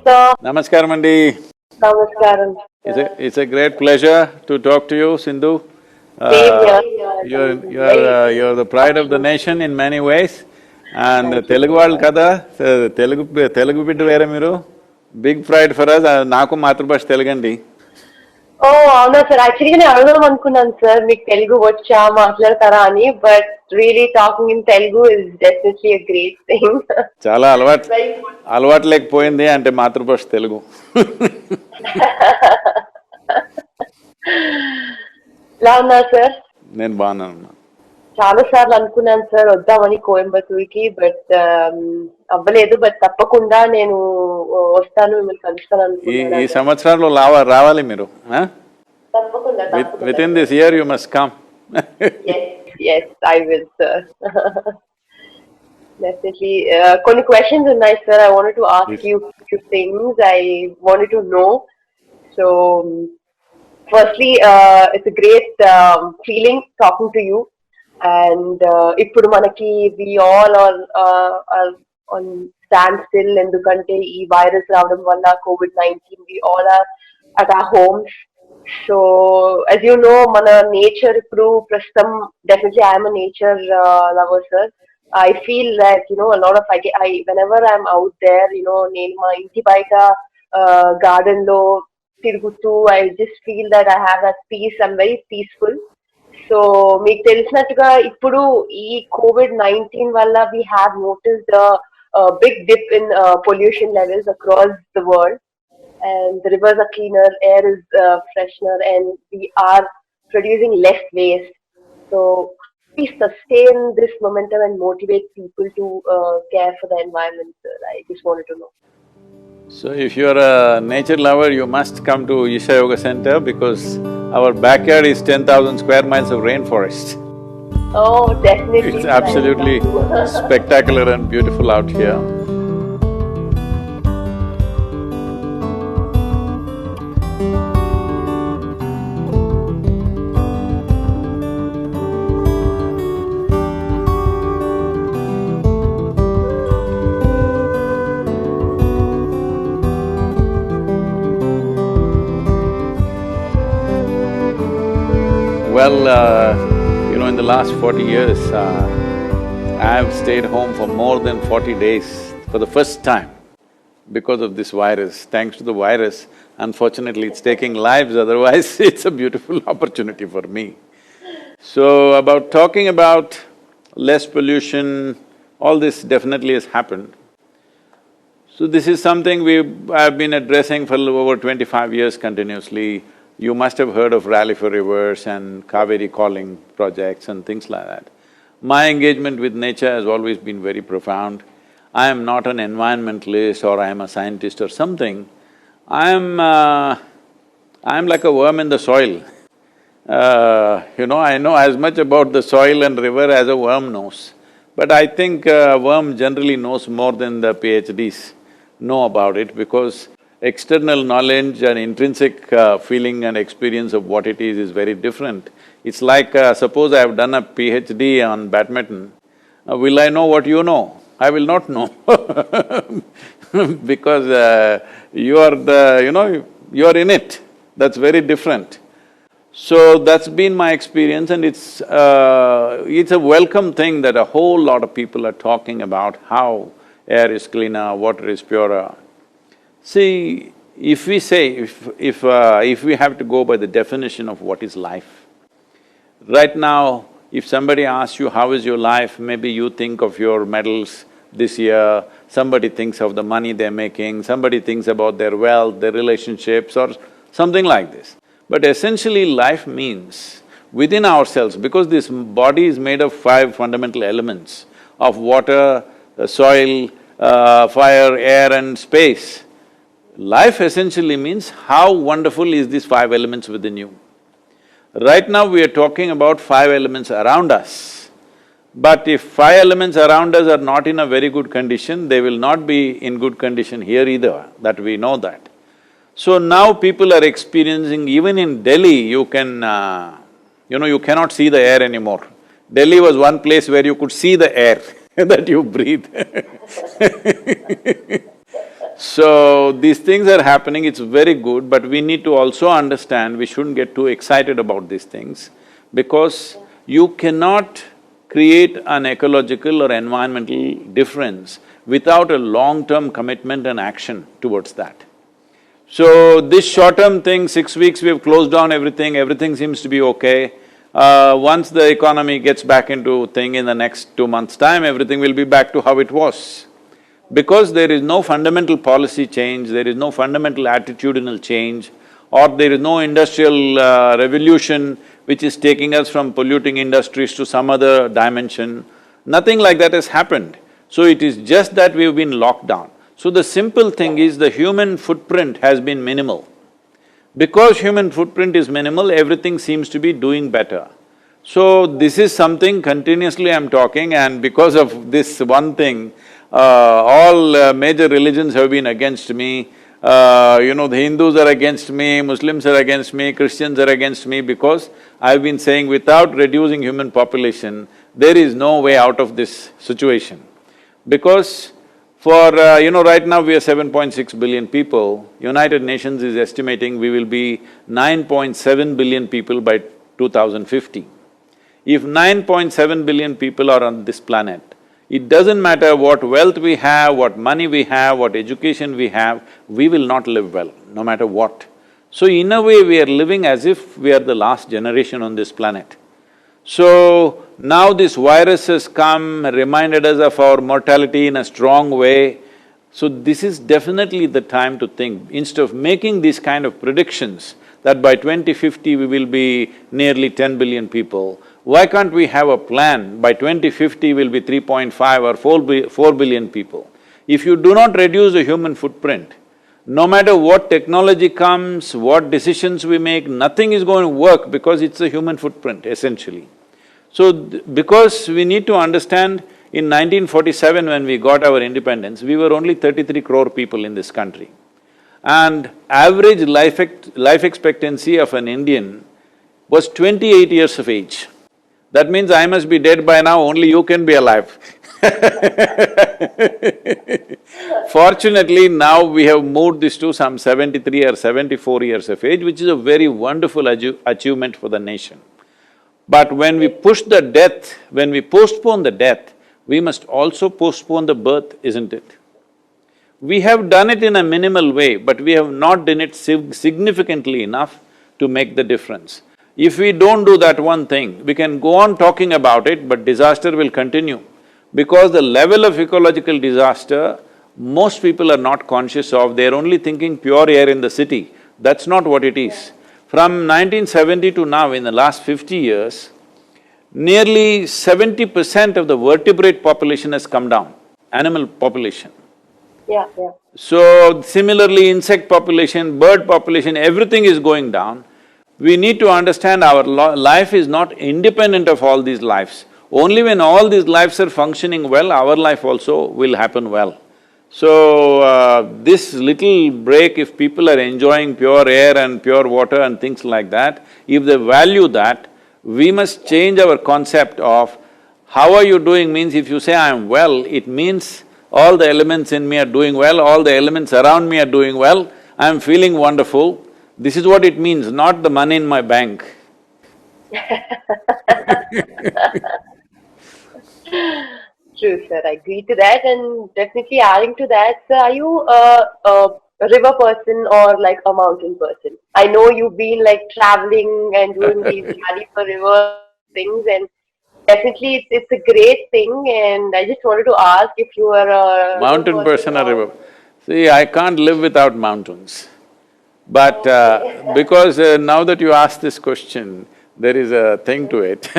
sir. Namaskaram, Andi. Namaskaram. It's a great pleasure to talk to you, Sindhu. Same here. You're the pride of the nation in many ways. And Telugu వాళ్ళు కదా, తెలుగు బిడ్డ వేరే మీరు. Big pride for us. నాకు మాతృభాష తెలుగండి. Oh, అవునా sir. Actually నేను అడగదాం అనుకున్నాను సార్, మీకు తెలుగు వచ్చా మాట్లాడతారా అని, but really talking in Telugu is definitely a great thing. చాలా అలవాటు లేకపోయింది అంటే మాతృభాష తెలుగు. ఎలా ఉన్నారు సార్? నేను బాగున్నాను. చాలా సార్లు అనుకున్నాను సార్ వద్దామని కోయంబత్తూర్కి, బట్ అవ్వలేదు. బట్ తప్పకుండా నేను వస్తాను, మిమ్మల్ని కలుస్తాను అనుకున్నాను. ఈ సంవత్సరాల్లో రావాలి మీరు. తప్పకుండా. With in this year you must come. Yes, I will, sir. Definitely. కొన్ని questions ఉన్నాయి sir. I wanted to ask you few things. I wanted to know. So, firstly, it's a great feeling talking to you. And ఇప్పుడు మనకి we all are on standstill ఎందుకంటే ఈ virus రావడం వల్ల COVID-19 we all are at our homes. So as you know, mana nature ఇప్పుడు ప్రస్తుతం definitely I am a nature lover, sir. I feel that a lot of I whenever I'm out there, నేను మా ఇంటి బయట garden లో తిరుగుతూ I just feel that I have that peace. I'm very peaceful. So మీకు తెలిసినట్టుగా ఇప్పుడు ఈ COVID-19 వల్ల we have noticed a big dip in pollution levels across the world. And the rivers are cleaner, air is freshener, and we are producing less waste. So please sustain this momentum and motivate people to care for the environment, sir. I just wanted to know. So if you're a nature lover, you must come to Isha Yoga Center because our backyard is 10,000 square miles of rainforest. Oh, definitely. It's absolutely spectacular and beautiful out here. Well, in the last 40 years, I have stayed home for more than 40 days for the first time because of this virus. Thanks to the virus, unfortunately it's taking lives, otherwise it's a beautiful opportunity for me. So, talking about less pollution, all this definitely has happened. So this is something I've been addressing for over 25 years continuously. You must have heard of Rally for Rivers and Kaveri Calling projects and things like that. My engagement with nature has always been very profound. I am not an environmentalist or I am a scientist or something. I am like a worm in the soil. I know as much about the soil and river as a worm knows. But I think a worm generally knows more than the PhDs know about it because external knowledge and intrinsic feeling and experience of what it is very different. It's like, suppose I have done a PhD on badminton, will I know what you know? I will not know because you are in it, that's very different. So that's been my experience and it's a welcome thing that a whole lot of people are talking about how air is cleaner, water is purer. See, if we say, if we have to go by the definition of what is life, right now, if somebody asks you, how is your life, maybe you think of your medals this year, somebody thinks of the money they're making, somebody thinks about their wealth, their relationships or something like this. But essentially life means within ourselves, because this body is made of 5 fundamental elements of water, soil, fire, air and space. Life essentially means how wonderful is these 5 elements within you. Right now we are talking about 5 elements around us. But if 5 elements around us are not in a very good condition, they will not be in good condition here either, that we know that. So now people are experiencing, even in Delhi, you cannot see the air anymore. Delhi was one place where you could see the air that you breathe. So, these things are happening, it's very good, but we need to also understand we shouldn't get too excited about these things because you cannot create an ecological or environmental difference without a long-term commitment and action towards that. So, this short-term thing, 6 weeks we have closed down everything, everything seems to be okay. Once the economy gets back into thing in the next 2 months' time, everything will be back to how it was. Because there is no fundamental policy change, there is no fundamental attitudinal change, or there is no industrial revolution which is taking us from polluting industries to some other dimension, nothing like that has happened. So it is just that we've been locked down. So the simple thing is the human footprint has been minimal. Because human footprint is minimal, everything seems to be doing better. So this is something continuously I'm talking, and because of this one thing, all major religions have been against me. The Hindus are against me, Muslims are against me, Christians are against me because I've been saying without reducing human population, there is no way out of this situation. Because right now we are 7.6 billion people, United Nations is estimating we will be 9.7 billion people by 2050. If 9.7 billion people are on this planet, it doesn't matter what wealth we have, what money we have, what education we have, we will not live well, no matter what. So in a way, we are living as if we are the last generation on this planet. So now this virus has come, reminded us of our mortality in a strong way. So this is definitely the time to think, instead of making these kind of predictions that by 2050 we will be nearly 10 billion people, why can't we have a plan, by 2050 we'll be 3.5 or 4 billion people? If you do not reduce the human footprint, no matter what technology comes, what decisions we make, nothing is going to work because it's a human footprint, essentially. So, because we need to understand, in 1947 when we got our independence, we were only 33 crore people in this country. And average life expectancy of an Indian was 28 years of age. That means I must be dead by now, only you can be alive. Fortunately, now we have moved this to some 73 or 74 years of age, which is a very wonderful achievement for the nation. But when we push the death, when we postpone the death, we must also postpone the birth, isn't it? We have done it in a minimal way, but we have not done it significantly enough to make the difference. If we don't do that one thing, we can go on talking about it, but disaster will continue. Because the level of ecological disaster, most people are not conscious of, they're only thinking pure air in the city. That's not what it is. From 1970 to now, in the last 50 years, nearly 70% of the vertebrate population has come down, animal population. Yeah. So, similarly, insect population, bird population, everything is going down. We need to understand our life is not independent of all these lives. Only when all these lives are functioning well, our life also will happen well. So, this little break, if people are enjoying pure air and pure water and things like that, if they value that, we must change our concept of how are you doing means if you say I am well, it means all the elements in me are doing well, all the elements around me are doing well, I am feeling wonderful. This is what it means, not the money in my bank. True, sir. I agree to that, and definitely adding to that, sir, are you a river person or like a mountain person? I know you've been like traveling and doing these rally for river things, and definitely it's a great thing. And I just wanted to ask if you are a river Mountain person person or or… river? See, I can't live without mountains. But Okay. because now that you ask this question, there is a thing to it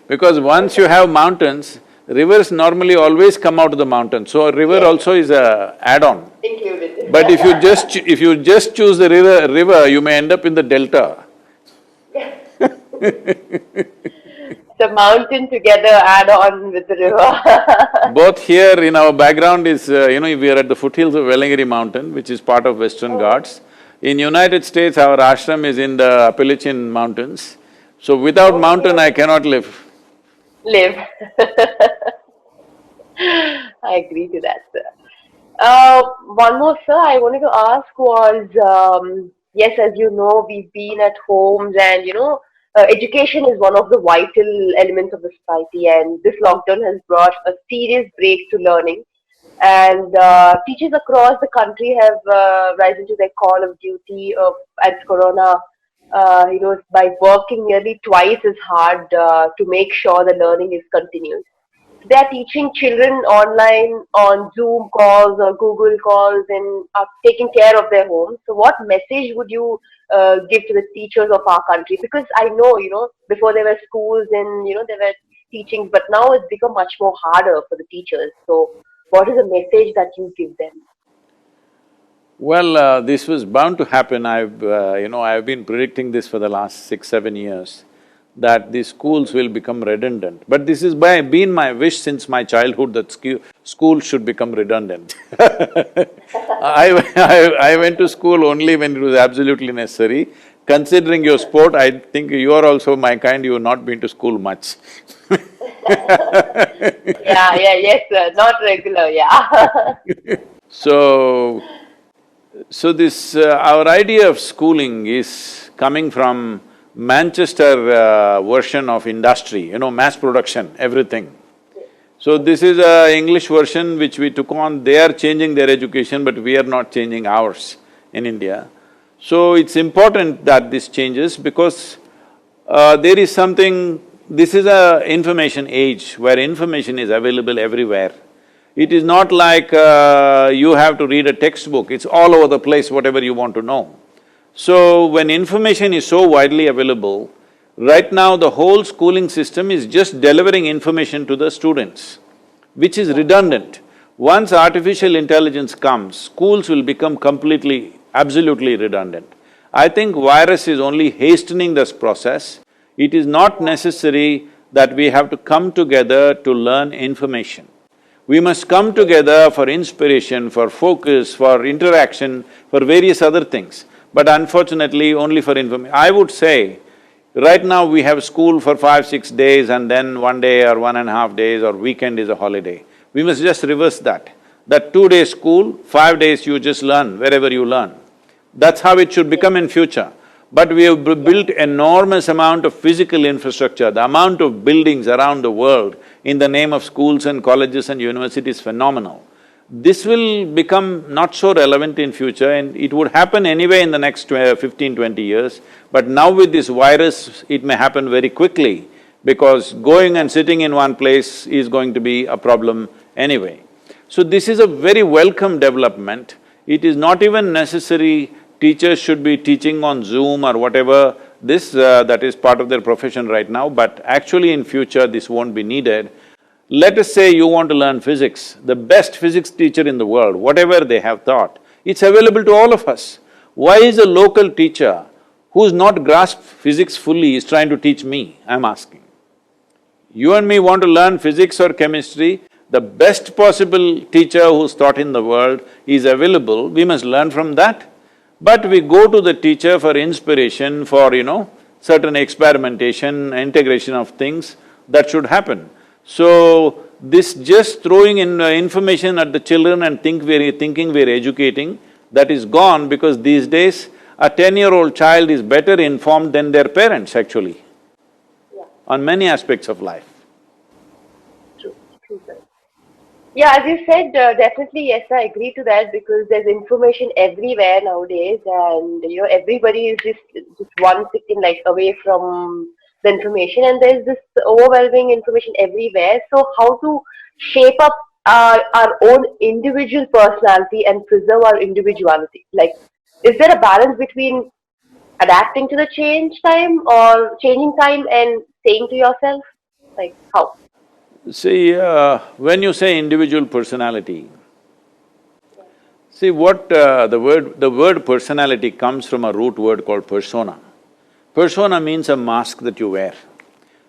because once you have mountains, rivers normally always come out of the mountain, so a river also is a add-on. Included. But if you just choose the river, you may end up in the delta. The mountain together add on with the river. Both here in our background is, we are at the foothills of Velangiri mountain, which is part of Western Ghats. In United States, our ashram is in the Appalachian Mountains. So without mountain, I cannot live. Live. I agree to that, sir. One more, sir, I wanted to ask was, yes, as you know, we've been at homes and, education is one of the vital elements of the society, and this lockdown has brought a serious break to learning. And teachers across the country have risen to their call of duty of at Corona, by working nearly twice as hard to make sure the learning is continued. They are teaching children online on Zoom calls or Google calls and are taking care of their homes. So, what message would you give to the teachers of our country? Because I know, before there were schools and there were teachings, but now it's become much more harder for the teachers. So, what is the message that you give them? Well, this was bound to happen. I've been predicting this for the last 6, 7 years, that the schools will become redundant. But this is been my wish since my childhood that school should become redundant. I went to school only when it was absolutely necessary. Considering your sport, I think you are also my kind, you have not been to school much. Yes, sir. Not regular, yeah. So, our idea of schooling is coming from Manchester version of industry, mass production, everything. So this is a English version which we took on. They are changing their education, but we are not changing ours in India. So it's important that this changes because there is something… This is a information age where information is available everywhere. It is not like you have to read a textbook, it's all over the place, whatever you want to know. So when information is so widely available, right now the whole schooling system is just delivering information to the students, which is redundant. Once artificial intelligence comes, schools will become completely, absolutely redundant. I think virus is only hastening this process. It is not necessary that we have to come together to learn information. We must come together for inspiration, for focus, for interaction, for various other things. But unfortunately, only for information. I would say, right now we have school for 5, 6 days and then 1 day or 1.5 days or weekend is a holiday. We must just reverse that. That 2 days school, 5 days you just learn wherever you learn. That's how it should become in future. But we have built enormous amount of physical infrastructure, the amount of buildings around the world in the name of schools and colleges and universities is phenomenal. This will become not so relevant in future and it would happen anyway in the next 15, 20 years. But now with this virus, it may happen very quickly because going and sitting in one place is going to be a problem anyway. So this is a very welcome development. It is not even necessary teachers should be teaching on Zoom or whatever, that is part of their profession right now, but actually in future this won't be needed. Let us say you want to learn physics, the best physics teacher in the world, whatever they have taught, it's available to all of us. Why is a local teacher who's not grasped physics fully is trying to teach me, I'm asking. You and me want to learn physics or chemistry, the best possible teacher who's taught in the world is available, we must learn from that. But we go to the teacher for inspiration, for, certain experimentation, integration of things, that should happen. So, this just throwing in information at the children and thinking we're educating, that is gone because these days a 10-year-old child is better informed than their parents actually, on many aspects of life. True, sir. Yeah, as you said, definitely yes, I agree to that because there's information everywhere nowadays, and everybody is just one second like away from the information, and there's this overwhelming information everywhere. So, how to shape up our own individual personality and preserve our individuality? Like, is there a balance between adapting to the changing time and staying to yourself? Like, how? See, when you say individual personality, see the word personality comes from a root word called persona. Persona means a mask that you wear.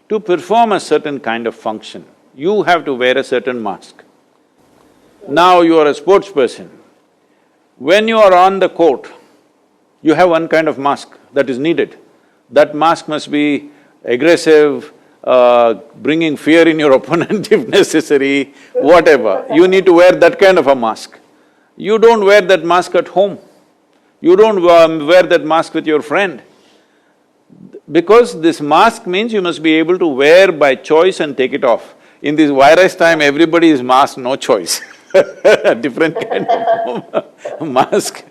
To perform a certain kind of function, you have to wear a certain mask. Now you are a sports person. When you are on the court, you have one kind of mask that is needed. That mask must be aggressive, bringing fear in your opponent if necessary, whatever. You need to wear that kind of a mask. You don't wear that mask at home. You don't wear that mask with your friend. Because this mask means you must be able to wear by choice and take it off. In this virus time, everybody is masked, no choice. Different kind of mask.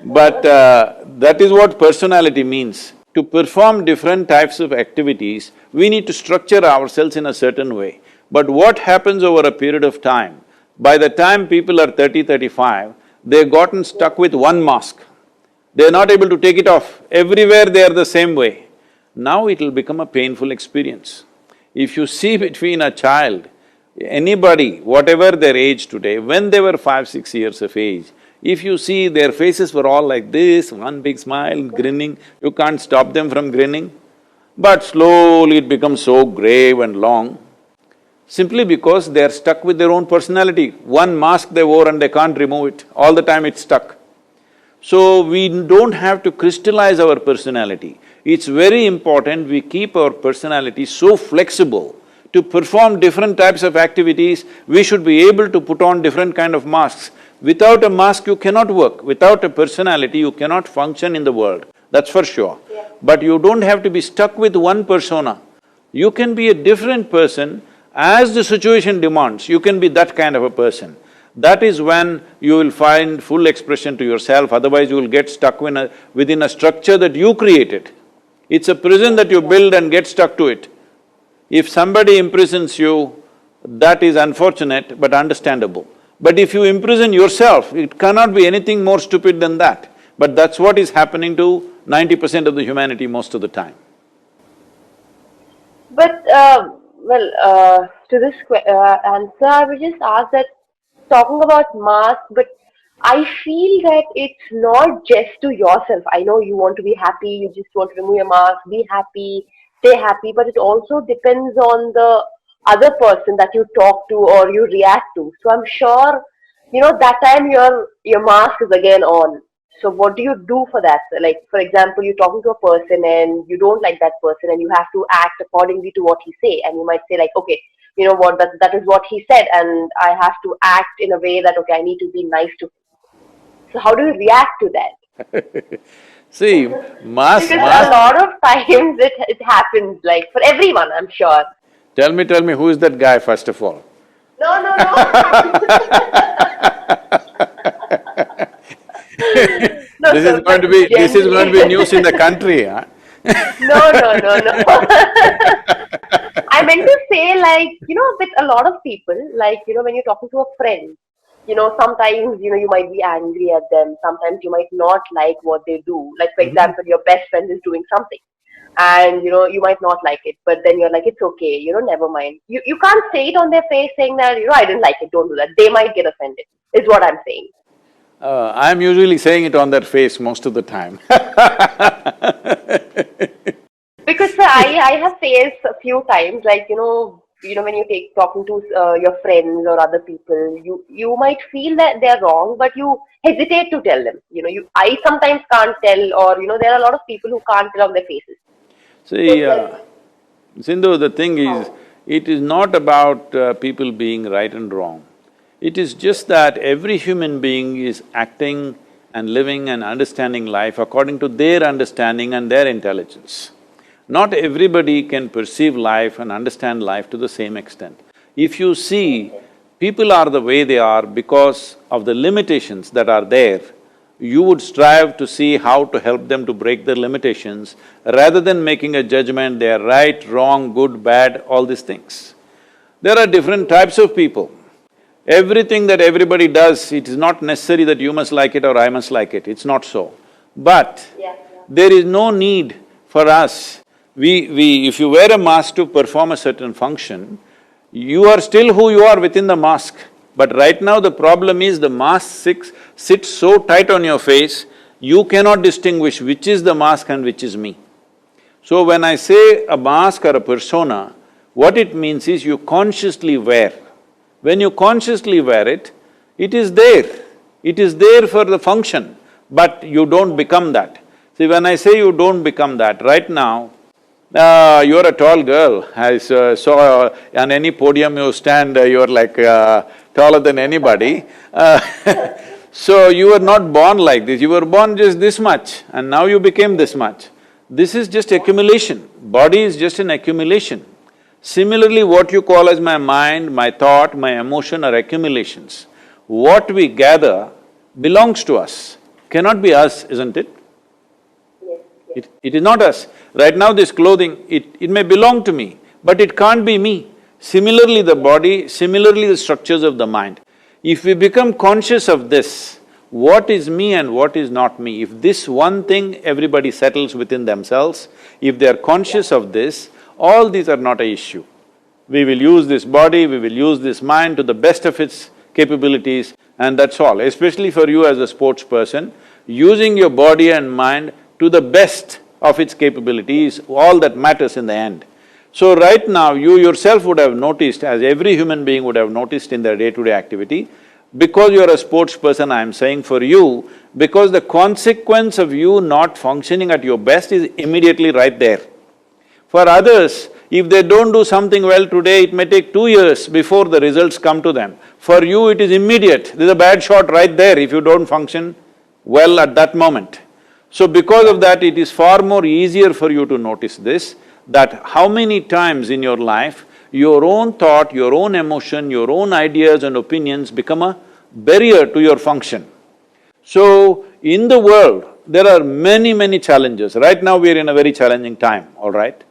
But that is what personality means. To perform different types of activities, we need to structure ourselves in a certain way. But what happens over a period of time, by the time people are 30, 35, they've gotten stuck with one mask. They're not able to take it off. Everywhere they are the same way. Now it'll become a painful experience. If you see between a child, anybody, whatever their age today, when they were 5, 6 years of age, if you see their faces were all like this, one big smile, grinning, you can't stop them from grinning. But slowly it becomes so grave and long, simply because they are stuck with their own personality. One mask they wore and they can't remove it, all the time it's stuck. So we don't have to crystallize our personality. It's very important we keep our personality so flexible. To perform different types of activities, we should be able to put on different kind of masks. Without a mask, you cannot work. Without a personality, you cannot function in the world, that's for sure. Yeah. But you don't have to be stuck with one persona. You can be a different person as the situation demands, you can be that kind of a person. That is when you will find full expression to yourself, otherwise you will get stuck within a structure that you created. It's a prison that you build and get stuck to it. If somebody imprisons you, that is unfortunate but understandable. But if you imprison yourself, it cannot be anything more stupid than that. But that's what is happening to 90% of the humanity most of the time. But, to this answer, I would just ask that, talking about mask, but I feel that it's not just to yourself. I know you want to be happy, you just want to remove your mask, be happy, stay happy, but it also depends on the other person that you talk to or you react to. So I'm sure, that time your mask is again on. So what do you do for that? Like, for example, you're talking to a person and you don't like that person and you have to act accordingly to what he say, and you might say like, okay, you know what, that is what he said and I have to act in a way that, okay, I need to be nice to him. So how do you react to that? See, Because a lot of times it happens, like for everyone, I'm sure. Tell me, who is that guy first of all? No. No, This is going to be news in the country, huh? No. I meant to say, like, with a lot of people, like, when you're talking to a friend, sometimes, you might be angry at them, sometimes you might not like what they do. Like, for example, your best friend is doing something and, you might not like it, but then you're like, it's okay, never mind. You can't say it on their face saying that, I didn't like it, don't do that. They might get offended, is what I'm saying. I'm usually saying it on their face most of the time. Because I have faced a few times, like, when you talking to your friends or other people, you might feel that they're wrong, but you hesitate to tell them. I sometimes can't tell, or there are a lot of people who can't tell on their faces. See, Sindhu, the thing is, it is not about people being right and wrong. It is just that every human being is acting and living and understanding life according to their understanding and their intelligence. Not everybody can perceive life and understand life to the same extent. If you see, people are the way they are because of the limitations that are there, you would strive to see how to help them to break their limitations rather than making a judgment, they are right, wrong, good, bad, all these things. There are different types of people. Everything that everybody does, it is not necessary that you must like it or I must like it, it's not so. But there is no need for us, if you wear a mask to perform a certain function, you are still who you are within the mask. But right now the problem is the mask sits so tight on your face, you cannot distinguish which is the mask and which is me. So when I say a mask or a persona, what it means is you consciously wear. When you consciously wear it, it is there. It is there for the function, but you don't become that. See, when I say you don't become that, right now, you're a tall girl. I saw on any podium you stand, you're like taller than anybody. So you were not born like this, you were born just this much and now you became this much. This is just accumulation, body is just an accumulation. Similarly, what you call as my mind, my thought, my emotion are accumulations. What we gather belongs to us, cannot be us, isn't it? It is not us. Right now this clothing, it may belong to me, but it can't be me. Similarly the body, similarly the structures of the mind. If we become conscious of this, what is me and what is not me, if this one thing everybody settles within themselves, if they are conscious of this, all these are not an issue. We will use this body, we will use this mind to the best of its capabilities and that's all. Especially for you as a sports person, using your body and mind to the best of its capabilities, all that matters in the end. So right now, you yourself would have noticed, as every human being would have noticed in their day-to-day activity, because you're a sports person, I'm saying for you, because the consequence of you not functioning at your best is immediately right there. For others, if they don't do something well today, it may take 2 years before the results come to them. For you, it is immediate. There's a bad shot right there if you don't function well at that moment. So because of that, it is far more easier for you to notice this, that how many times in your life, your own thought, your own emotion, your own ideas and opinions become a barrier to your function. So, in the world, there are many challenges. Right now, we are in a very challenging time, all right?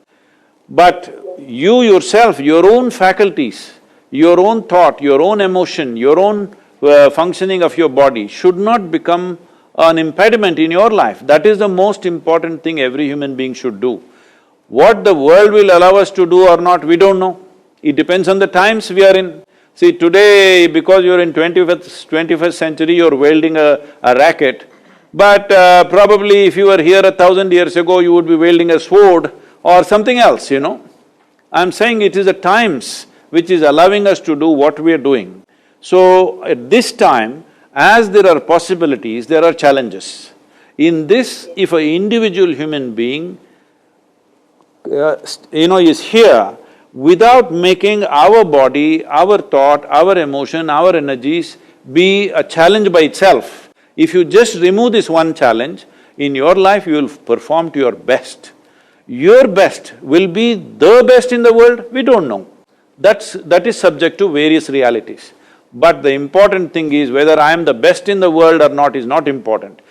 But you yourself, your own faculties, your own thought, your own emotion, your own functioning of your body should not become an impediment in your life. That is the most important thing every human being should do. What the world will allow us to do or not, we don't know. It depends on the times we are in. See, today, because you're in 21st century, you're wielding a racket, but probably if you were here 1,000 years ago, you would be wielding a sword or something else, you know. I'm saying it is the times which is allowing us to do what we are doing. So, at this time, as there are possibilities, there are challenges. In this, if an individual human being is here, without making our body, our thought, our emotion, our energies be a challenge by itself, if you just remove this one challenge, in your life you will perform to your best. Your best will be the best in the world, we don't know. That is subject to various realities. But the important thing is whether I am the best in the world or not is not important.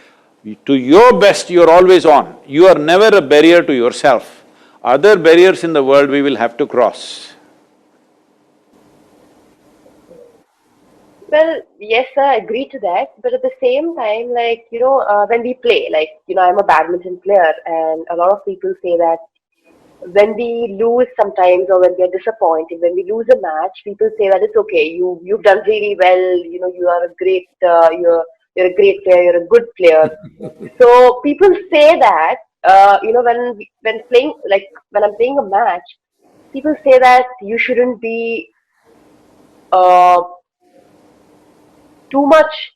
To your best, you're always on. You are never a barrier to yourself. Other barriers in the world we will have to cross. Well, yes, sir, I agree to that. But at the same time, when we play, I'm a badminton player, and a lot of people say that when we lose sometimes or when we are disappointed, when we lose a match, people say that it's okay, you've done really well, you are a great, you're a great player, you're a good player. So people say that, when playing, when I'm playing a match, people say that you shouldn't be uh, too much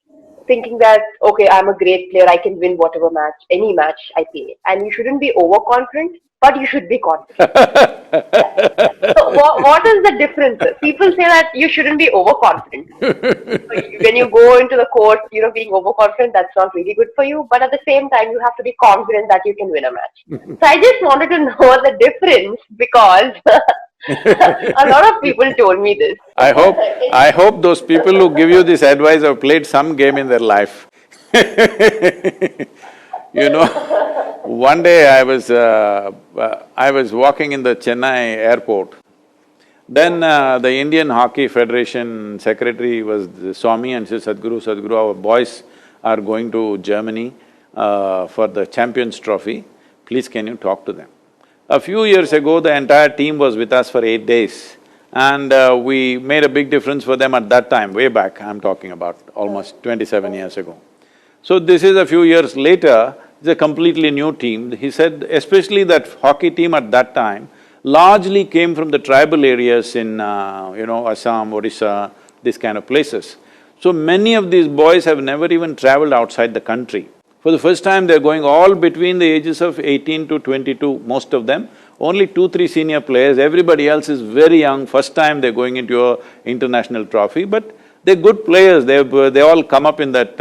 thinking that, okay, I'm a great player, I can win whatever match, any match I play. And you shouldn't be overconfident, but you should be confident. So what is the difference? People say that you shouldn't be overconfident. So when you go into the court, being overconfident, that's not really good for you. But at the same time, you have to be confident that you can win a match. So I just wanted to know the difference because a lot of people told me this. I hope those people who give you this advice have played some game in their life. You know, one day I was walking in the Chennai airport. Then the Indian Hockey Federation secretary saw me and said, Sadhguru, our boys are going to Germany for the Champions Trophy. Please can you talk to them? A few years ago, the entire team was with us for 8 days and we made a big difference for them at that time, way back, I'm talking about almost 27 years ago. So this is a few years later, it's a completely new team. He said especially that hockey team at that time largely came from the tribal areas in Assam, Odisha, these kind of places. So many of these boys have never even traveled outside the country. For the first time, they're going all between the ages of 18 to 22, most of them. Only 2-3 senior players, everybody else is very young, first time they're going into an international trophy, but They're good players, they all come up in that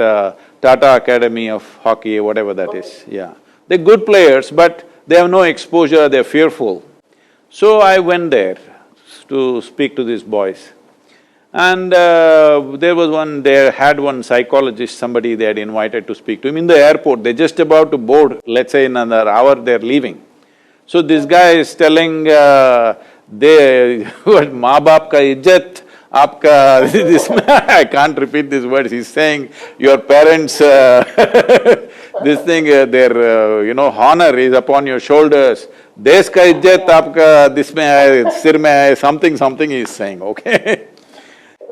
Tata Academy of Hockey, whatever that is, yeah. They're good players, but they have no exposure, they're fearful. So I went there to speak to these boys. And they had one psychologist, somebody they had invited to speak to him in the airport. They're just about to board, let's say in another hour they're leaving. So this guy is telling, they… what, maa baap ka izzat, aapka… this… I can't repeat these words, he's saying, your parents… this thing, their honor is upon your shoulders. Desh ka izzat aapka this mein hai, sir mein hai, something he's saying, okay?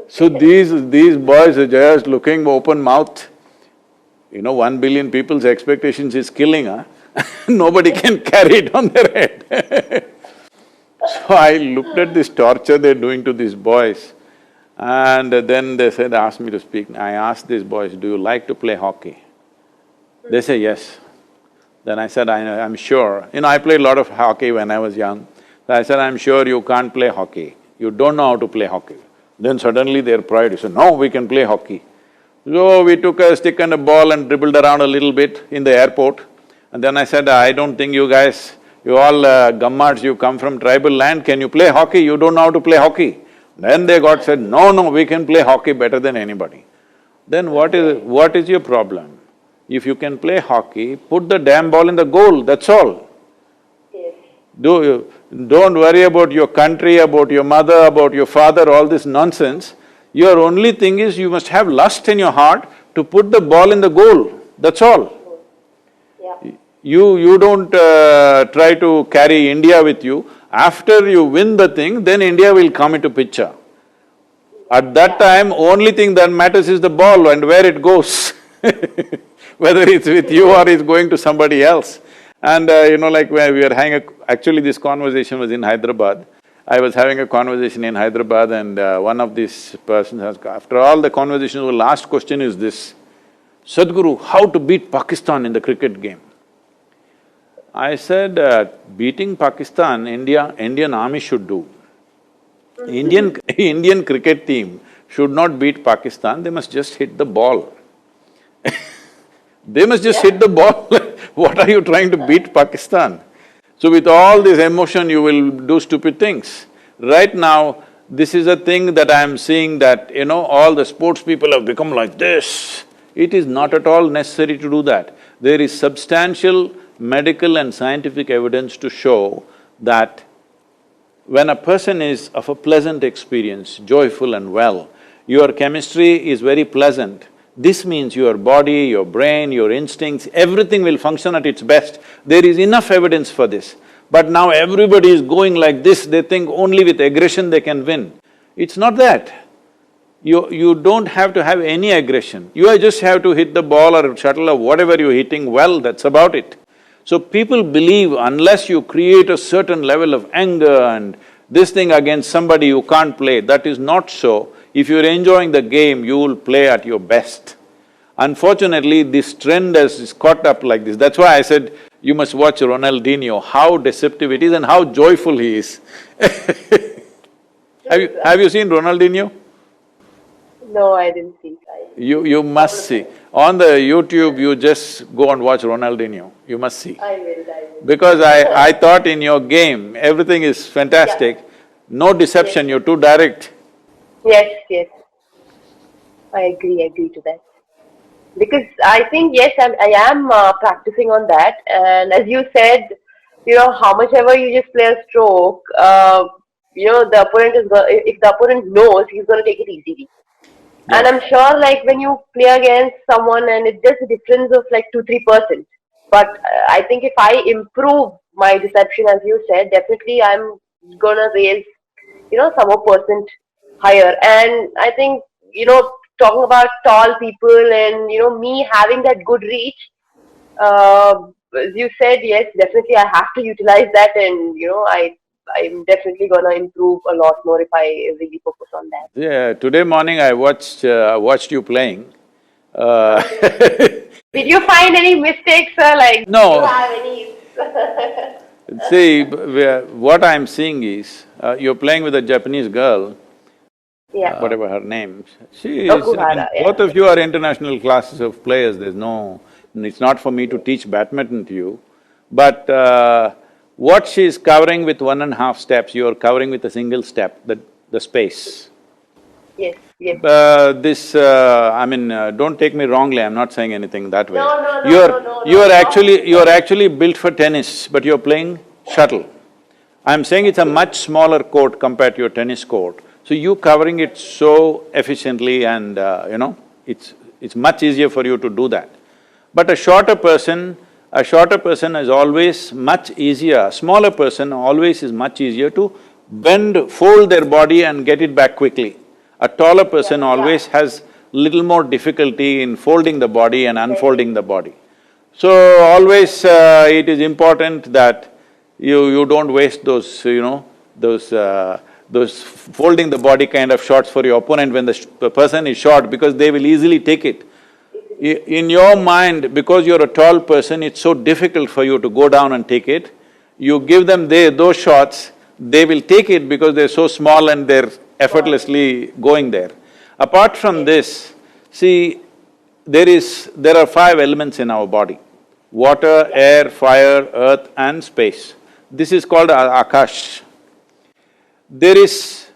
So these boys are just looking open mouth. 1 billion people's expectations is killing, huh? Nobody can carry it on their head. So I looked at this torture they're doing to these boys, and then they asked me to speak. I asked these boys, do you like to play hockey? They say yes. Then I said, I'm sure. I played a lot of hockey when I was young. So I said, I'm sure you can't play hockey. You don't know how to play hockey. Then suddenly their pride, said, no, we can play hockey. So we took a stick and a ball and dribbled around a little bit in the airport. And then I said, I don't think you guys, you all gummards, you come from tribal land, can you play hockey? You don't know how to play hockey. Then they said, no, we can play hockey better than anybody. Then what is your problem? If you can play hockey, put the damn ball in the goal, that's all. Don't worry about your country, about your mother, about your father, all this nonsense. Your only thing is you must have lust in your heart to put the ball in the goal, that's all. Yeah. You don't try to carry India with you. After you win the thing, then India will come into picture. At that time, only thing that matters is the ball and where it goes. Whether it's with you or it's going to somebody else. And like when we were actually this conversation was in Hyderabad. I was having a conversation in Hyderabad and one of these persons asked, after all the conversation, the last question is this, Sadhguru, how to beat Pakistan in the cricket game? I said, beating Pakistan, Indian army should do. Indian cricket team should not beat Pakistan, they must just hit the ball. They must just hit the ball. What are you trying to beat Pakistan? So with all this emotion, you will do stupid things. Right now, this is a thing that I am seeing that, all the sports people have become like this. It is not at all necessary to do that. There is substantial medical and scientific evidence to show that when a person is of a pleasant experience, joyful and well, your chemistry is very pleasant, this means your body, your brain, your instincts, everything will function at its best. There is enough evidence for this. But now everybody is going like this, they think only with aggression they can win. It's not that. You don't have to have any aggression. You just have to hit the ball or shuttle or whatever you're hitting well, that's about it. So people believe unless you create a certain level of anger and this thing against somebody you can't play, that is not so. If you're enjoying the game, you will play at your best. Unfortunately, this trend is caught up like this. That's why I said, you must watch Ronaldinho, how deceptive it is and how joyful he is. Have you seen Ronaldinho? No, I didn't see. You must see. On the YouTube, you just go and watch Ronaldinho, you must see. I will. Because I thought in your game, everything is fantastic, no deception, you're too direct. Yes. I agree to that. Because I think, yes, I am practicing on that. And as you said, how much ever you just play a stroke, the opponent if the opponent knows, he's going to take it easily. Yeah. And I'm sure like when you play against someone and it's just a difference of like 2-3%. But I think if I improve my deception, as you said, definitely I'm gonna raise, some more percent higher. And I think, talking about tall people and, me having that good reach, as you said, yes, definitely I have to utilize that and, I'm definitely gonna improve a lot more if I really focus on that. Yeah, today morning I watched you playing. Did you find any mistakes, sir? Like, No. do you have any? See, what I'm seeing is, you're playing with a Japanese girl, Yeah. whatever her name. She is… I mean, Okuhara, yeah. both of you are international classes of players, there's no… It's not for me to teach badminton to you, but what she's covering with 1.5 steps, you're covering with a single step, the space. Yes, yes. I mean, don't take me wrongly, I'm not saying anything that way. No, no, no, no, no, no, You're actually built for tennis, but you're playing shuttle. I'm saying it's a much smaller court compared to your tennis court. So you covering it so efficiently and it's much easier for you to do that. But a shorter person is always much easier, a smaller person always is much easier to bend, fold their body and get it back quickly. A taller person always has little more difficulty in folding the body and unfolding the body. So always it is important that you don't waste those, those folding the body kind of shots for your opponent when the person is short, because they will easily take it. In your mind, because you're a tall person, it's so difficult for you to go down and take it. You give them those shots, they will take it because they're so small and they're effortlessly going there. Apart from this, see, there are 5 elements in our body: water, air, fire, earth and space. This is called Akash. There is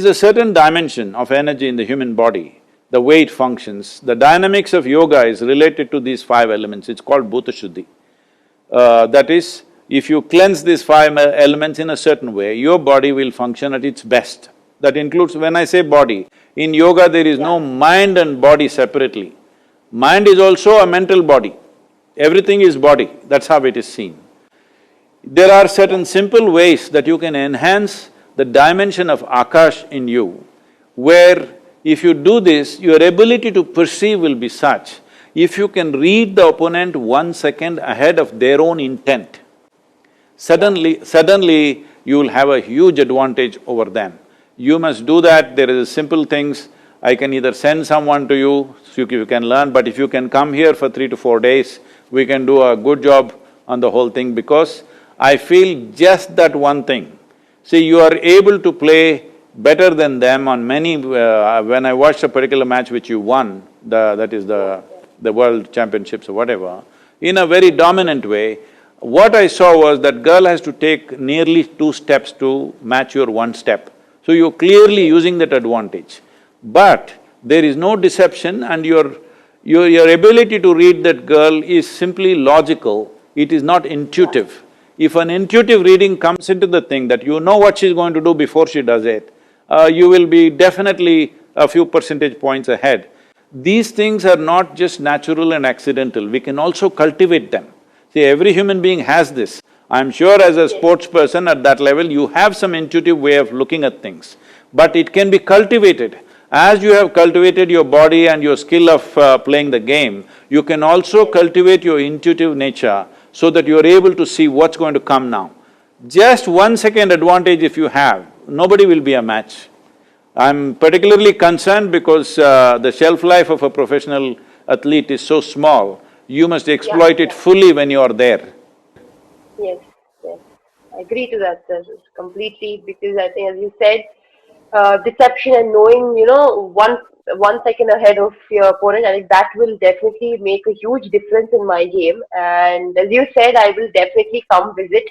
a certain dimension of energy in the human body, the way it functions. The dynamics of yoga is related to these 5 elements, it's called Bhuta Shuddhi. That is, if you cleanse these 5 elements in a certain way, your body will function at its best. That includes… when I say body, in yoga there is no mind and body separately. Mind is also a mental body, everything is body, that's how it is seen. There are certain simple ways that you can enhance the dimension of Akash in you, where if you do this, your ability to perceive will be such, if you can read the opponent 1 second ahead of their own intent, suddenly you will have a huge advantage over them. You must do that. There is simple things, I can either send someone to you, so you can learn, but if you can come here for 3 to 4 days, we can do a good job on the whole thing, because I feel just that one thing. See, you are able to play better than them on many… when I watched a particular match which you won, that is the world championships or whatever, in a very dominant way, what I saw was that girl has to take nearly 2 steps to match your 1 step. So you're clearly using that advantage. But there is no deception, and your ability to read that girl is simply logical, it is not intuitive. If an intuitive reading comes into the thing that you know what she's going to do before she does it, you will be definitely a few percentage points ahead. These things are not just natural and accidental, we can also cultivate them. See, every human being has this. I'm sure as a sports person at that level, you have some intuitive way of looking at things, but it can be cultivated. As you have cultivated your body and your skill of playing the game, you can also cultivate your intuitive nature so that you are able to see what's going to come now. Just 1 second advantage if you have, nobody will be a match. I'm particularly concerned because the shelf life of a professional athlete is so small, you must exploit it fully when you are there. Yes, yes. I agree to that, sir, completely, because I think, as you said, deception and knowing, one second ahead of your opponent, I think that will definitely make a huge difference in my game. And as you said, I will definitely come visit.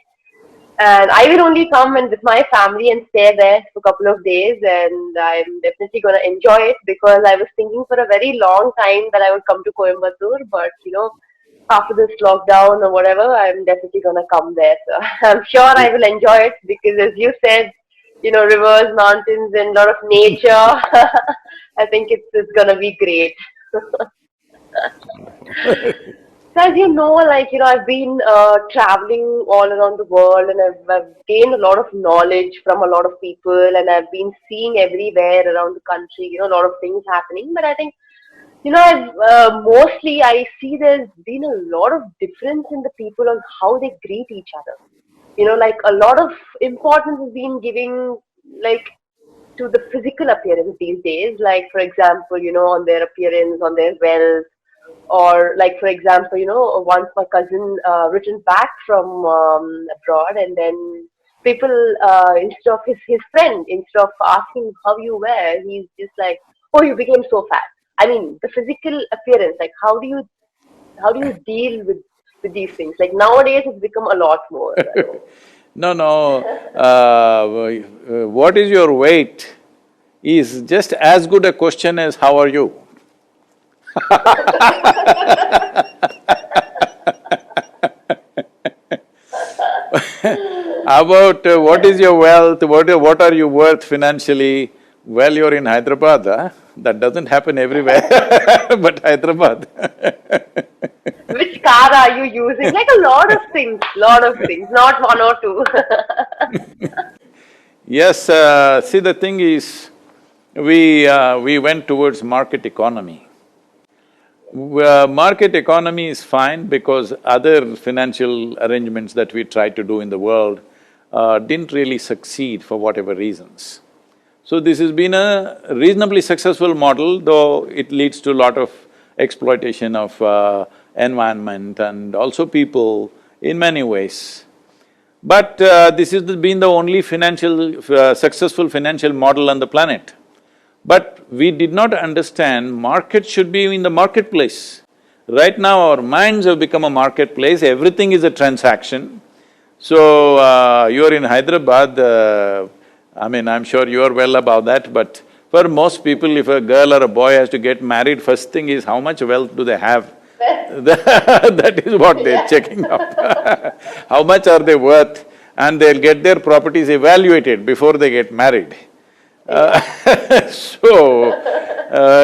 And I will only come and with my family and stay there for a couple of days, and I'm definitely gonna enjoy it, because I was thinking for a very long time that I would come to Coimbatore, but after this lockdown or whatever, I'm definitely gonna come there. So I'm sure I will enjoy it, because as you said, rivers, mountains, and a lot of nature. I think it's gonna be great. So as you know, I've been traveling all around the world, and I've gained a lot of knowledge from a lot of people, and I've been seeing everywhere around the country, a lot of things happening. But I think, mostly I see there's been a lot of difference in the people on how they greet each other. Like a lot of importance is being given, like, to the physical appearance these days. Like, for example, on their appearance, on their wealth, or like, for example, once my cousin returned back from abroad, and then people, instead of his friend, instead of asking how you were, he's just like, oh, you became so fat. I mean, the physical appearance, like how do you deal with these things? Like nowadays, it's become a lot more. No, no, what is your weight is just as good a question as how are you? About what is your wealth, what are you worth financially? Well, you're in Hyderabad, huh? That doesn't happen everywhere, but Hyderabad. Which car are you using? Like a lot of things, not one or two. Yes, see the thing is, we went towards market economy. Market economy is fine because other financial arrangements that we tried to do in the world didn't really succeed for whatever reasons. So this has been a reasonably successful model, though it leads to a lot of exploitation of environment and also people in many ways. But this has been the only successful financial model on the planet. But we did not understand market should be in the marketplace. Right now our minds have become a marketplace, everything is a transaction. So, you're in Hyderabad, I mean, I'm sure you're well about that, but for most people, if a girl or a boy has to get married, first thing is how much wealth do they have? That is what they're checking up. How much are they worth? And they'll get their properties evaluated before they get married. So,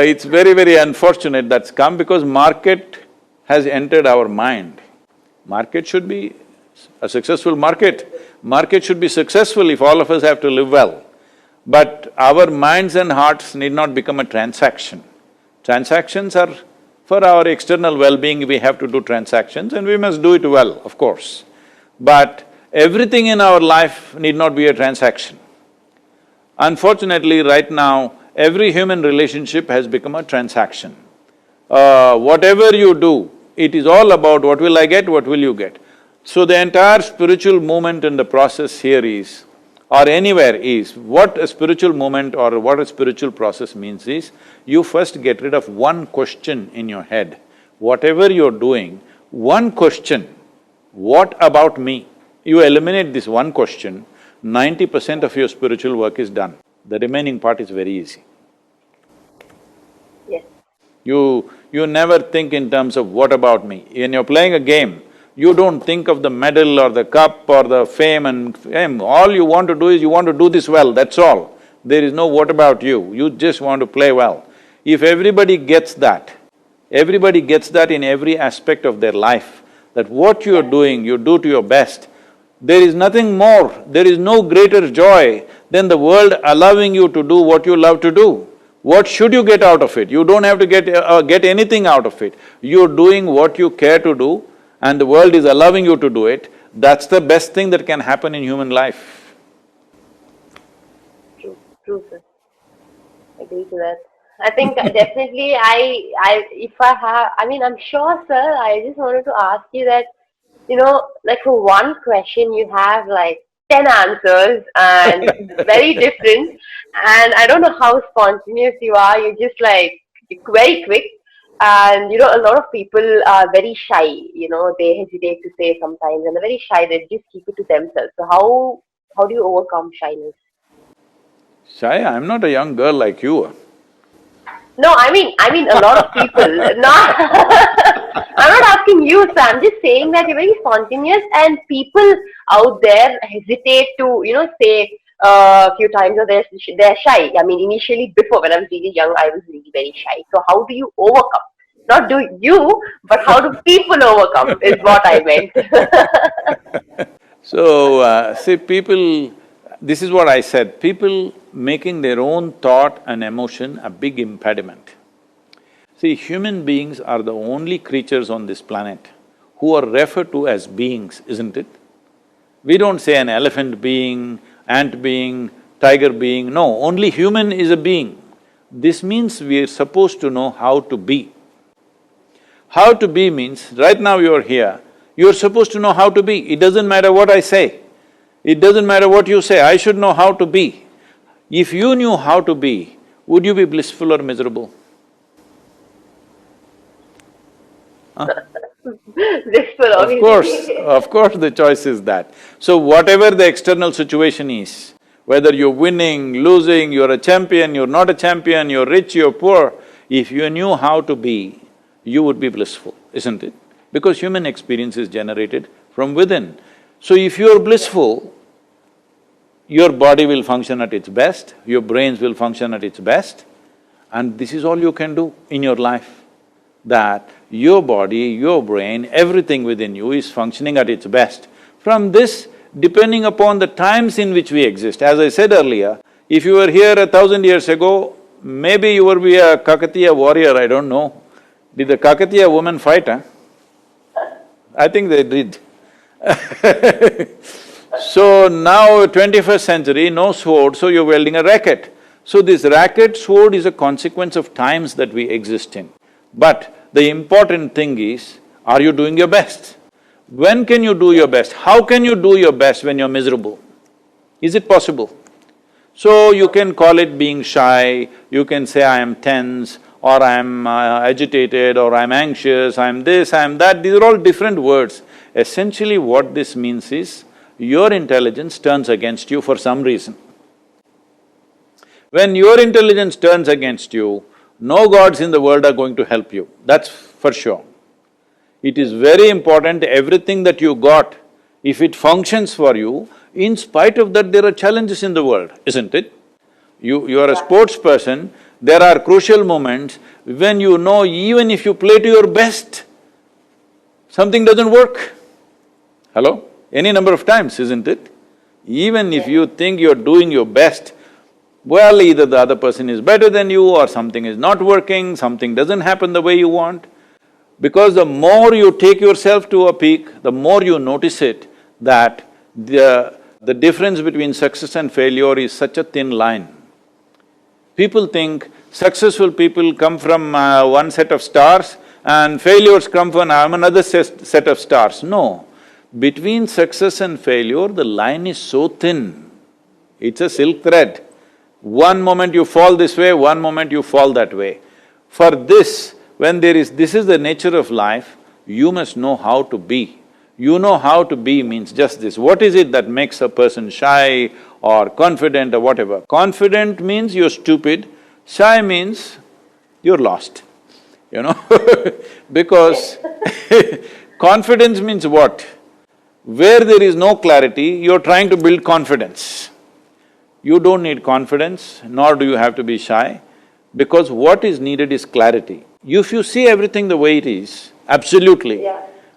it's very, very unfortunate that's come because market has entered our mind. Market should be a successful market. Market should be successful if all of us have to live well. But our minds and hearts need not become a transaction. Transactions are for our external well-being, we have to do transactions and we must do it well, of course. But everything in our life need not be a transaction. Unfortunately, right now, every human relationship has become a transaction. Whatever you do, it is all about what will I get, what will you get. So the entire spiritual movement in the process here is, or anywhere is, what a spiritual movement or what a spiritual process means is, you first get rid of one question in your head. Whatever you're doing, one question, what about me? You eliminate this one question, 90% of your spiritual work is done. The remaining part is very easy. Yes. You never think in terms of what about me. When you're playing a game, you don't think of the medal or the cup or the fame and fame. All you want to do is you want to do this well, that's all. There is no what about you, you just want to play well. If everybody gets that in every aspect of their life, that what you are doing, you do to your best, there is nothing more, there is no greater joy than the world allowing you to do what you love to do. What should you get out of it? You don't have to get anything out of it. You're doing what you care to do and the world is allowing you to do it. That's the best thing that can happen in human life. True, sir. Agree to that. I think definitely if I have, I mean, I'm sure, sir, I just wanted to ask you that, like for one question you have like 10 answers and very different, and I don't know how spontaneous you are, you're just like very quick, and a lot of people are very shy, they hesitate to say sometimes and they're very shy, they just keep it to themselves. So how do you overcome shyness? Shy, I'm not a young girl like you. No, I mean a lot of people. Not, I'm not asking you, sir. I'm just saying that you're very spontaneous, and people out there hesitate to, say a few times, or they're shy. I mean, initially, before when I was really young, I was really very shy. So how do you overcome? Not do you, but how do people overcome? Is what I meant. So, see, people… This is what I said, people making their own thought and emotion a big impediment. See, human beings are the only creatures on this planet who are referred to as beings, isn't it? We don't say an elephant being, ant being, tiger being, no, only human is a being. This means we are supposed to know how to be. How to be means, right now you're here, you're supposed to know how to be, it doesn't matter what I say. It doesn't matter what you say, I should know how to be. If you knew how to be, would you be blissful or miserable? Huh? Blissful, obviously. Of course the choice is that. So whatever the external situation is, whether you're winning, losing, you're a champion, you're not a champion, you're rich, you're poor, if you knew how to be, you would be blissful, isn't it? Because human experience is generated from within. So if you're blissful, your body will function at its best, your brains will function at its best, and this is all you can do in your life. That your body, your brain, everything within you is functioning at its best. From this, depending upon the times in which we exist, as I said earlier, if you were here 1,000 years ago, maybe you would be a Kakatiya warrior, I don't know. Did the Kakatiya women fight, huh? I think they did. So now 21st century, no sword, so you're wielding a racket. So this racket, sword is a consequence of times that we exist in. But the important thing is, are you doing your best? When can you do your best? How can you do your best when you're miserable? Is it possible? So you can call it being shy, you can say I am tense, or I am agitated, or I am anxious, I am this, I am that, these are all different words. Essentially what this means is, your intelligence turns against you for some reason. When your intelligence turns against you, no gods in the world are going to help you, that's for sure. It is very important, everything that you got, if it functions for you, in spite of that there are challenges in the world, isn't it? You are a sports person, there are crucial moments when you know even if you play to your best, something doesn't work. Hello? Any number of times, isn't it? Even if you think you're doing your best, well, either the other person is better than you or something is not working, something doesn't happen the way you want. Because the more you take yourself to a peak, the more you notice it that the difference between success and failure is such a thin line. People think successful people come from one set of stars and failures come from another set of stars. No. Between success and failure, the line is so thin, it's a silk thread. One moment you fall this way, one moment you fall that way. For this, when this is the nature of life, you must know how to be. You know how to be means just this. What is it that makes a person shy or confident or whatever? Confident means you're stupid, shy means you're lost, you know because confidence means what? Where there is no clarity, you're trying to build confidence. You don't need confidence, nor do you have to be shy, because what is needed is clarity. If you see everything the way it is, absolutely,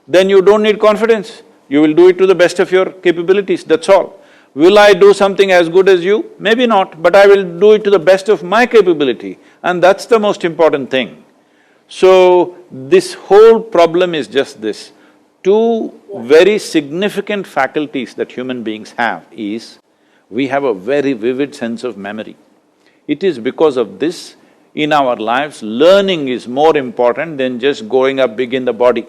then you don't need confidence. You will do it to the best of your capabilities, that's all. Will I do something as good as you? Maybe not, but I will do it to the best of my capability, and that's the most important thing. So, this whole problem is just this. Two very significant faculties that human beings have is, we have a very vivid sense of memory. It is because of this, in our lives, learning is more important than just growing up big in the body.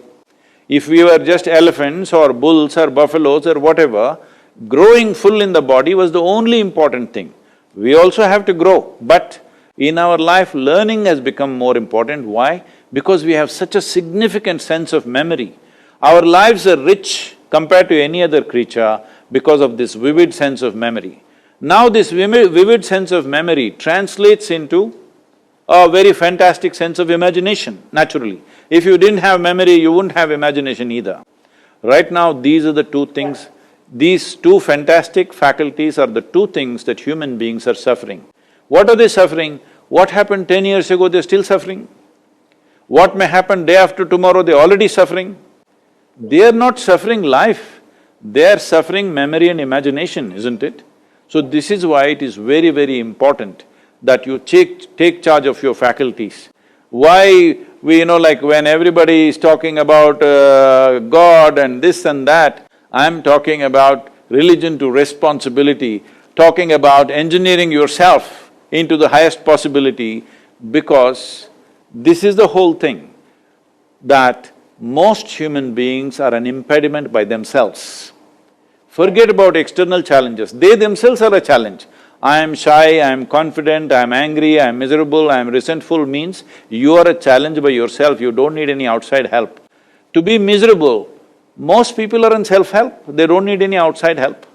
If we were just elephants or bulls or buffaloes or whatever, growing full in the body was the only important thing. We also have to grow, but in our life, learning has become more important. Why? Because we have such a significant sense of memory. Our lives are rich compared to any other creature because of this vivid sense of memory. Now this vivid sense of memory translates into a very fantastic sense of imagination, naturally. If you didn't have memory, you wouldn't have imagination either. Right now, these are the two things, these two fantastic faculties are the two things that human beings are suffering. What are they suffering? What happened 10 years ago, they're still suffering. What may happen day after tomorrow, they're already suffering. They are not suffering life, they are suffering memory and imagination, isn't it? So this is why it is very, very important that you take charge of your faculties. Why like when everybody is talking about God and this and that, I'm talking about religion to responsibility, talking about engineering yourself into the highest possibility, because this is the whole thing, that most human beings are an impediment by themselves. Forget about external challenges, they themselves are a challenge. I am shy, I am confident, I am angry, I am miserable, I am resentful means you are a challenge by yourself, you don't need any outside help. To be miserable, most people are in self-help, they don't need any outside help.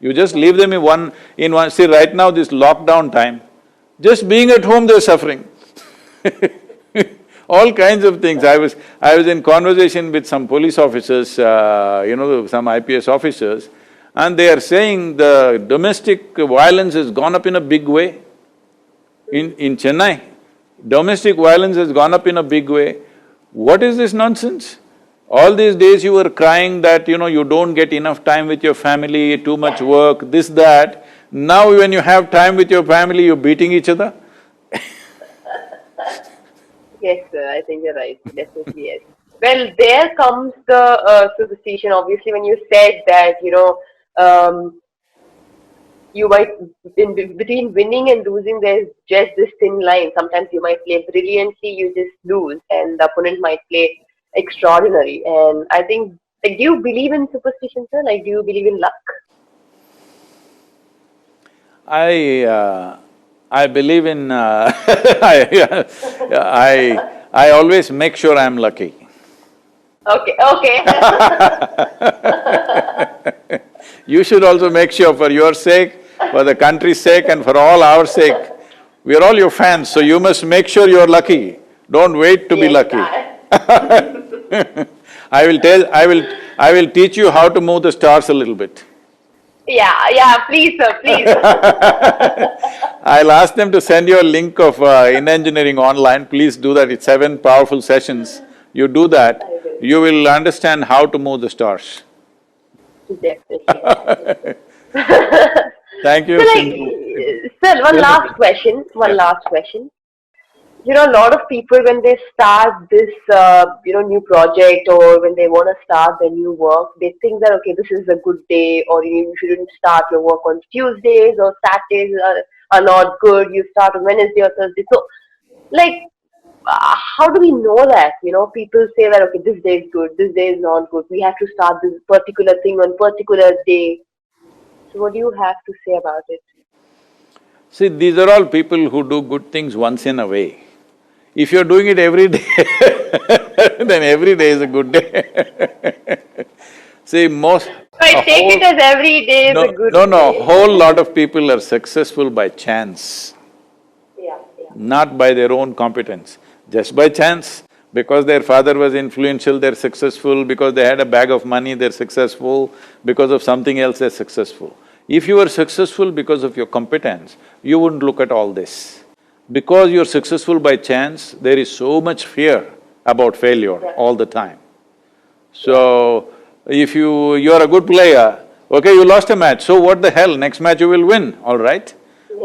You just leave them in one… See, right now this lockdown time, just being at home they're suffering all kinds of things. I was in conversation with some police officers, some IPS officers, and they are saying the domestic violence has gone up in a big way. In Chennai, domestic violence has gone up in a big way. What is this nonsense? All these days you were crying that, you don't get enough time with your family, too much work, this, that. Now when you have time with your family, you're beating each other. Yes, sir, I think you're right. Definitely, yes. Well, there comes the superstition. Obviously, when you said that, you might, between winning and losing, there's just this thin line. Sometimes you might play brilliantly, you just lose, and the opponent might play extraordinary. And I think, like, do you believe in superstition, sir? Like, do you believe in luck? I believe in… I always make sure I'm lucky. Okay, okay. You should also make sure, for your sake, for the country's sake and for all our sake. We are all your fans, so you must make sure you're lucky. Don't wait to be lucky. I will teach you how to move the stars a little bit. Yeah, please, sir, please. I'll ask them to send you a link of In Engineering online, please do that, it's 7 powerful sessions. You do that, you will understand how to move the stars. Definitely. Thank you, So, Sindhu. sir, one last question. A lot of people, when they start this, new project, or when they want to start their new work, they think that, okay, this is a good day, or you shouldn't start your work on Tuesdays, or Saturdays are not good, you start on Wednesday or Thursday. So, like, how do we know that? People say that, okay, this day is good, this day is not good, we have to start this particular thing on particular day. So what do you have to say about it? See, these are all people who do good things once in a way. If you're doing it every day then every day is a good day. See, I take it as every day is a good day. No, whole lot of people are successful by chance. Yeah. Not by their own competence, just by chance. Because their father was influential, they're successful, because they had a bag of money, they're successful, because of something else, they're successful. If you were successful because of your competence, you wouldn't look at all this. Because you're successful by chance, there is so much fear about failure all the time. So, if you're a good player, okay, you lost a match, so what the hell, next match you will win, all right?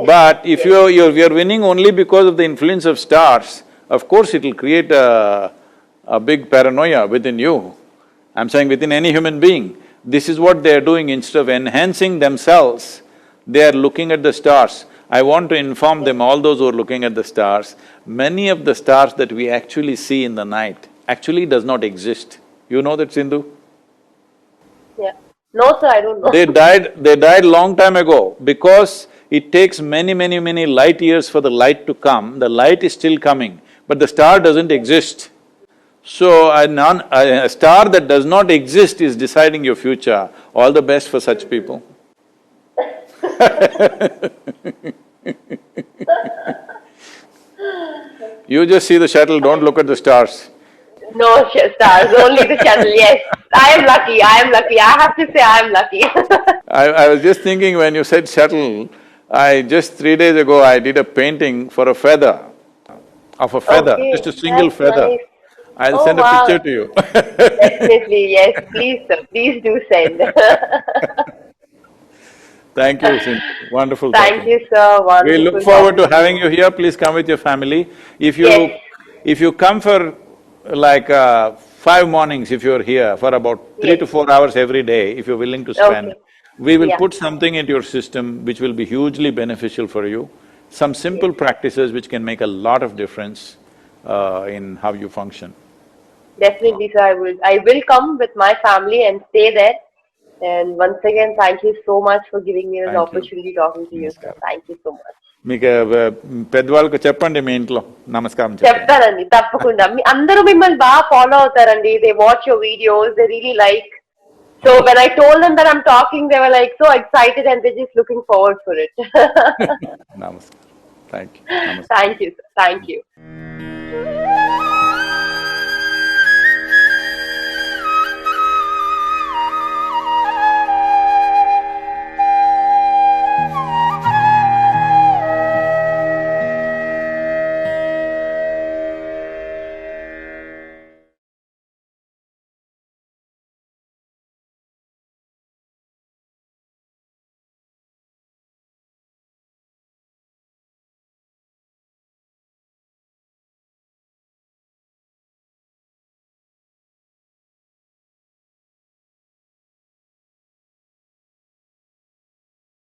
But if you're winning only because of the influence of stars, of course it'll create a big paranoia within you. I'm saying within any human being. This is what they're doing. Instead of enhancing themselves, they are looking at the stars. I want to inform them, all those who are looking at the stars, many of the stars that we actually see in the night actually does not exist. You know that, Sindhu? Yeah. No, sir, I don't know. They died long time ago because it takes many light years for the light to come. The light is still coming, but the star doesn't exist. So, a star that does not exist is deciding your future. All the best for such people. You just see the shuttle, don't look at the stars. No stars, only the shuttle, yes. I am lucky, I have to say I am lucky. I was just thinking when you said shuttle, just 3 days ago I did a painting for a feather, of a feather, Okay, just a single that's feather. nice. I'll Oh, send a wow. picture to you. Definitely, yes, please, sir, please do send. Thank you, Sindhu. Wonderful Thank talking. you, sir, We look wonderful forward to talking to having you. you here, please come with your family. Yes. If you come for like 5 mornings, if you're here, for about 3 to 4 hours every day, if you're willing to spend, Okay. we will Yeah. put something into your system which will be hugely beneficial for you. Some simple practices which can make a lot of difference in how you function. Definitely, sir, I will come with my family and stay there. And once again, thank you so much for giving me this Thank you. opportunity talking to you, sir. Namaskaram. Thank you so much. మీకు పెద్దవాళ్ళకు చెప్పండి మీ ఇంట్లో నమస్కారం చెప్పండి. చెప్తానండి తప్పకుండా. అందరూ మిమ్మల్ని బాగా ఫాలో అవుతారండి. They watch your videos. They really like. So when I told them that I'm talking, they were like so excited and they're just looking forward for it. నమస్కారం. Thank you. Thank you, sir. Thank you.